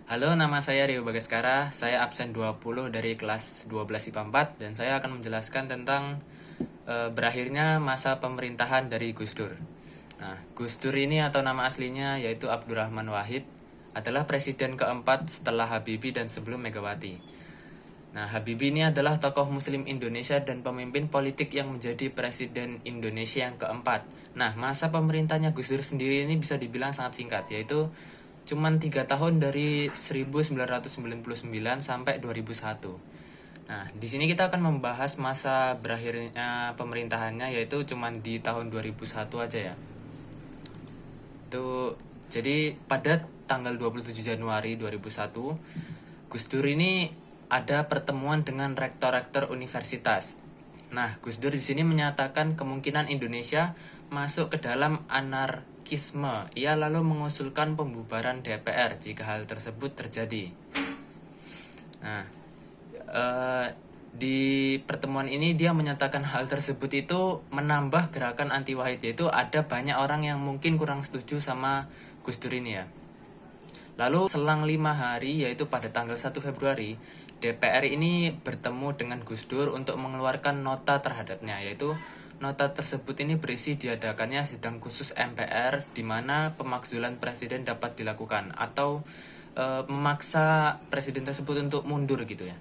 Halo, nama saya Rio Bagaskara. Saya absen 20 dari kelas 12 IPA 4 dan saya akan menjelaskan tentang berakhirnya masa pemerintahan dari Gus Dur. Nah, Gus Dur ini atau nama aslinya yaitu Abdurrahman Wahid adalah presiden keempat setelah Habibie dan sebelum Megawati. Nah, Habibie ini adalah tokoh muslim Indonesia dan pemimpin politik yang menjadi presiden Indonesia yang keempat. Nah, masa pemerintahnya Gus Dur sendiri ini bisa dibilang sangat singkat, yaitu cuman 3 tahun dari 1999 sampai 2001. Nah, di sini kita akan membahas masa berakhirnya pemerintahannya, yaitu cuman di tahun 2001 aja ya. Jadi pada tanggal 27 Januari 2001, Gus Dur ini ada pertemuan dengan rektor-rektor universitas. Nah, Gus Dur di sini menyatakan kemungkinan Indonesia masuk ke dalam anarkisme. Ia lalu mengusulkan pembubaran DPR jika hal tersebut terjadi. Nah, di pertemuan ini dia menyatakan hal tersebut itu menambah gerakan anti Wahid, yaitu ada banyak orang yang mungkin kurang setuju sama Gus Dur ini ya. Lalu selang 5 hari, yaitu pada tanggal 1 Februari, DPR ini bertemu dengan Gus Dur untuk mengeluarkan nota terhadapnya, yaitu nota tersebut ini berisi diadakannya sidang khusus MPR di mana pemakzulan presiden dapat dilakukan atau memaksa presiden tersebut untuk mundur gitu ya.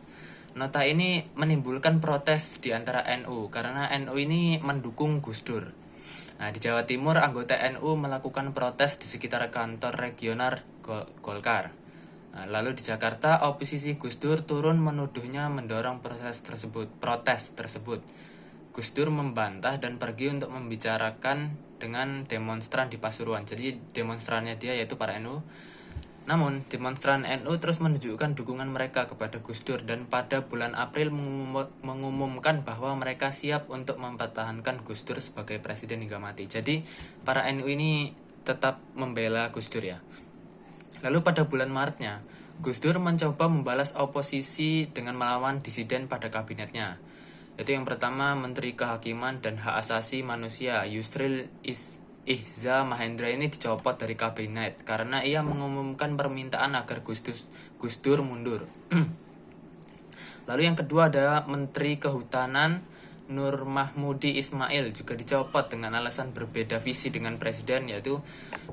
Nota ini menimbulkan protes di antara NU karena NU ini mendukung Gus Dur. Nah, di Jawa Timur, anggota NU melakukan protes di sekitar kantor regional Golkar. Nah, lalu di Jakarta, oposisi Gus Dur turun menuduhnya mendorong protes tersebut. Gus Dur membantah dan pergi untuk membicarakan dengan demonstran di Pasuruan. Jadi demonstrannya dia yaitu para NU. Namun, demonstran NU terus menunjukkan dukungan mereka kepada Gus Dur dan pada bulan April mengumumkan bahwa mereka siap untuk mempertahankan Gus Dur sebagai presiden hingga mati. Jadi, para NU ini tetap membela Gus Dur ya. Lalu pada bulan Maretnya, Gus Dur mencoba membalas oposisi dengan melawan disiden pada kabinetnya. Yaitu yang pertama, Menteri Kehakiman dan Hak Asasi Manusia Yusril Ihza Mahendra ini dicopot dari kabinet karena ia mengumumkan permintaan agar Gus Dur mundur. Lalu yang kedua ada Menteri Kehutanan Nur Mahmudi Ismail juga dicopot dengan alasan berbeda visi dengan presiden, yaitu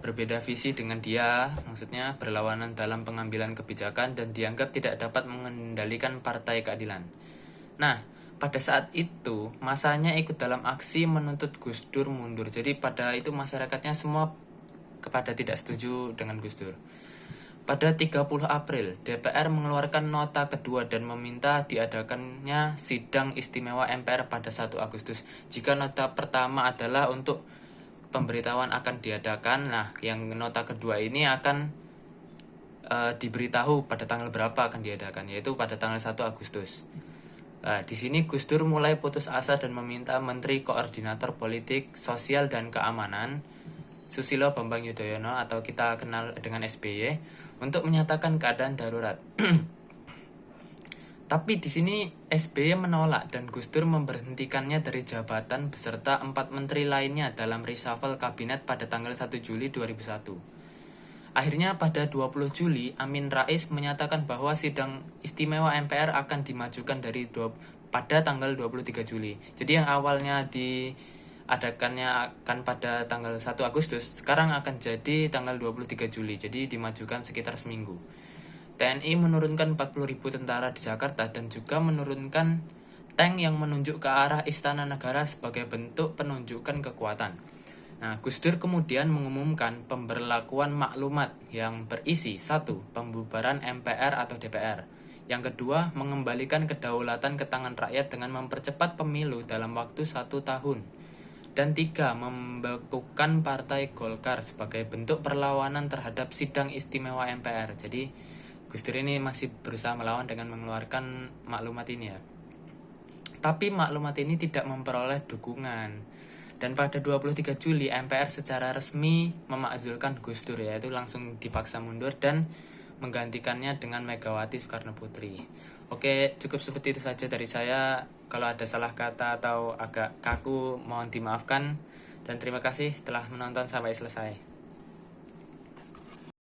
berbeda visi dengan dia, maksudnya berlawanan dalam pengambilan kebijakan dan dianggap tidak dapat mengendalikan Partai Keadilan. Nah, pada saat itu masanya ikut dalam aksi menuntut Gus Dur mundur. Jadi pada itu masyarakatnya semua kepada tidak setuju dengan Gus Dur. Pada 30 April, DPR mengeluarkan nota kedua dan meminta diadakannya sidang istimewa MPR pada 1 Agustus. Jika nota pertama adalah untuk pemberitahuan akan diadakan, nah yang nota kedua ini akan diberitahu pada tanggal berapa akan diadakan, yaitu pada tanggal 1 Agustus. Nah, di sini Gus Dur mulai putus asa dan meminta Menteri Koordinator Politik, Sosial dan Keamanan Susilo Bambang Yudhoyono atau kita kenal dengan SBY untuk menyatakan keadaan darurat. Tapi di sini SBY menolak dan Gus Dur memberhentikannya dari jabatan beserta 4 menteri lainnya dalam reshuffle kabinet pada tanggal 1 Juli 2001. Akhirnya pada 20 Juli, Amin Rais menyatakan bahwa sidang istimewa MPR akan dimajukan pada tanggal 23 Juli. Jadi yang awalnya diadakannya akan pada tanggal 1 Agustus, sekarang akan jadi tanggal 23 Juli. Jadi dimajukan sekitar seminggu. TNI menurunkan 40.000 tentara di Jakarta dan juga menurunkan tank yang menunjuk ke arah Istana Negara sebagai bentuk penunjukan kekuatan. Nah, Gus Dur kemudian mengumumkan pemberlakuan maklumat yang berisi 1. Pembubaran MPR atau DPR. Yang kedua, mengembalikan kedaulatan ke tangan rakyat dengan mempercepat pemilu dalam waktu 1 tahun. Dan 3. Membekukan Partai Golkar sebagai bentuk perlawanan terhadap sidang istimewa MPR. Jadi, Gus Dur ini masih berusaha melawan dengan mengeluarkan maklumat ini ya. Tapi maklumat ini tidak memperoleh dukungan. Dan pada 23 Juli, MPR secara resmi memakzulkan Gus Dur, yaitu langsung dipaksa mundur dan menggantikannya dengan Megawati Soekarno Putri. Oke, cukup seperti itu saja dari saya. Kalau ada salah kata atau agak kaku, mohon dimaafkan. Dan terima kasih telah menonton sampai selesai.